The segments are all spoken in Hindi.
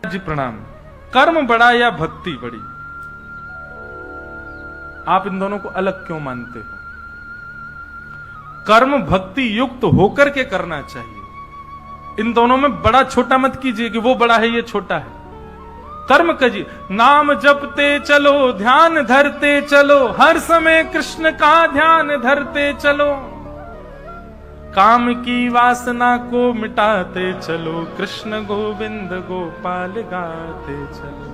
जी प्रणाम। कर्म बड़ा या भक्ति बड़ी, आप इन दोनों को अलग क्यों मानते हो? कर्म भक्ति युक्त होकर के करना चाहिए। इन दोनों में बड़ा छोटा मत कीजिए कि वो बड़ा है ये छोटा है। कर्म कीजिए, नाम जपते चलो, ध्यान धरते चलो, हर समय कृष्ण का ध्यान धरते चलो, काम की वासना को मिटाते चलो, कृष्ण गोविंद गोपाल गाते चलो।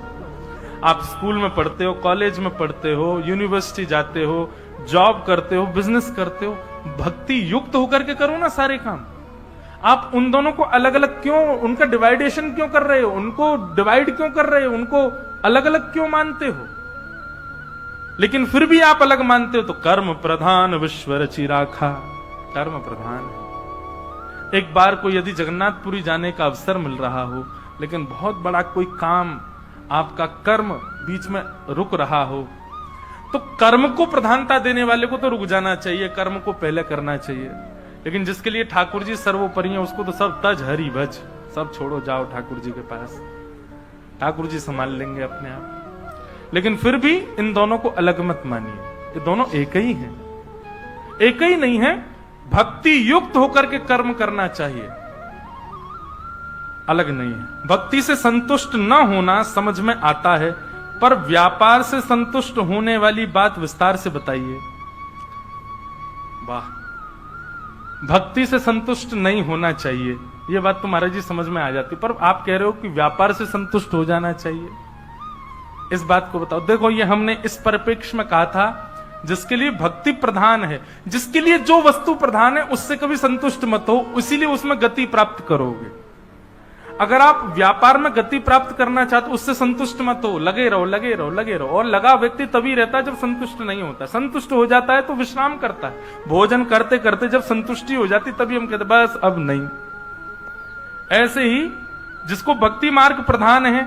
आप स्कूल में पढ़ते हो, कॉलेज में पढ़ते हो, यूनिवर्सिटी जाते हो, जॉब करते हो, बिजनेस करते हो, भक्ति युक्त होकर के करो ना सारे काम। आप उन दोनों को अलग अलग क्यों, उनका डिवाइडेशन क्यों कर रहे हो? उनको डिवाइड क्यों कर रहे हो? उनको अलग अलग क्यों मानते हो? लेकिन फिर भी आप अलग मानते हो तो कर्म प्रधान विश्व रचि राखा, कर्म प्रधान है। एक बार को यदि जगन्नाथपुरी जाने का अवसर मिल रहा हो, लेकिन बहुत बड़ा कोई काम, आपका कर्म बीच में रुक रहा हो, तो कर्म को प्रधानता देने वाले को तो रुक जाना चाहिए, कर्म को पहले करना चाहिए। लेकिन जिसके लिए ठाकुर जी सर्वोपरि है, उसको तो सब तज हरि भज, सब छोड़ो, जाओ ठाकुर जी के पास, ठाकुर जी संभाल लेंगे अपने आप। लेकिन फिर भी इन दोनों को अलग मत मानिए, ये दोनों एक ही हैं। एक ही नहीं है, भक्ति युक्त होकर के कर्म करना चाहिए, अलग नहीं है। भक्ति से संतुष्ट न होना समझ में आता है, पर व्यापार से संतुष्ट होने वाली बात विस्तार से बताइए। वाह, भक्ति से संतुष्ट नहीं होना चाहिए, यह बात तो महाराज जी समझ में आ जाती, पर आप कह रहे हो कि व्यापार से संतुष्ट हो जाना चाहिए। इस बात को बताओ। देखो, ये हमने इस परिप्रेक्ष्य में कहा था, जिसके लिए भक्ति प्रधान है, जिसके लिए जो वस्तु प्रधान है उससे कभी संतुष्ट मत हो, इसीलिए उसमें गति प्राप्त करोगे। अगर आप व्यापार में गति प्राप्त करना चाहते हो, उससे संतुष्ट मत हो, लगे रहो लगे रहो लगे रहो। और लगा व्यक्ति तभी रहता है जब संतुष्ट नहीं होता। संतुष्ट हो जाता है तो विश्राम करता है। भोजन करते करते जब संतुष्टि हो जाती तभी हम कहते बस अब नहीं। ऐसे ही जिसको भक्ति मार्ग प्रधान है,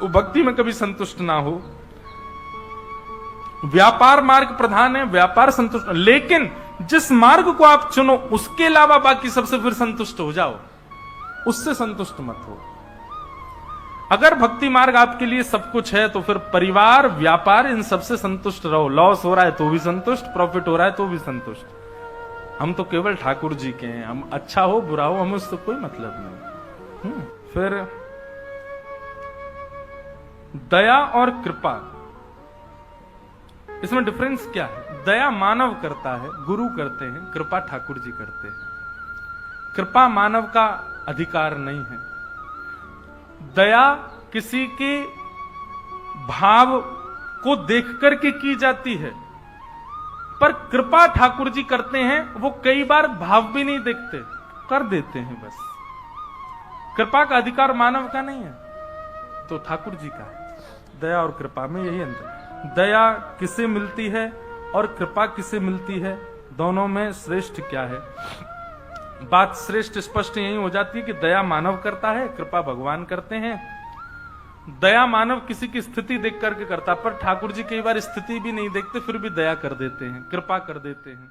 वो भक्ति में कभी संतुष्ट ना हो। व्यापार मार्ग प्रधान है, व्यापार संतुष्ट, लेकिन जिस मार्ग को आप चुनो उसके अलावा बाकी सबसे फिर संतुष्ट हो जाओ, उससे संतुष्ट मत हो। अगर भक्ति मार्ग आपके लिए सब कुछ है तो फिर परिवार, व्यापार, इन सबसे संतुष्ट रहो। लॉस हो रहा है तो भी संतुष्ट, प्रॉफिट हो रहा है तो भी संतुष्ट। हम तो केवल ठाकुर जी के हैं, हम अच्छा हो बुरा हो हमें उससे कोई मतलब नहीं। फिर दया और कृपा, इसमें डिफरेंस क्या है? दया मानव करता है, गुरु करते हैं, कृपा ठाकुर जी करते हैं। कृपा मानव का अधिकार नहीं है। दया किसी के भाव को देख करके की जाती है, पर कृपा ठाकुर जी करते हैं, वो कई बार भाव भी नहीं देखते, कर देते हैं बस। कृपा का अधिकार मानव का नहीं है, तो ठाकुर जी का है। दया और कृपा में यही अंतर। दया किसे मिलती है और कृपा किसे मिलती है, दोनों में श्रेष्ठ क्या है? बात श्रेष्ठ स्पष्ट यही हो जाती है कि दया मानव करता है, कृपा भगवान करते हैं। दया मानव किसी की स्थिति देख करके करता, पर ठाकुर जी कई बार स्थिति भी नहीं देखते फिर भी दया कर देते हैं, कृपा कर देते हैं।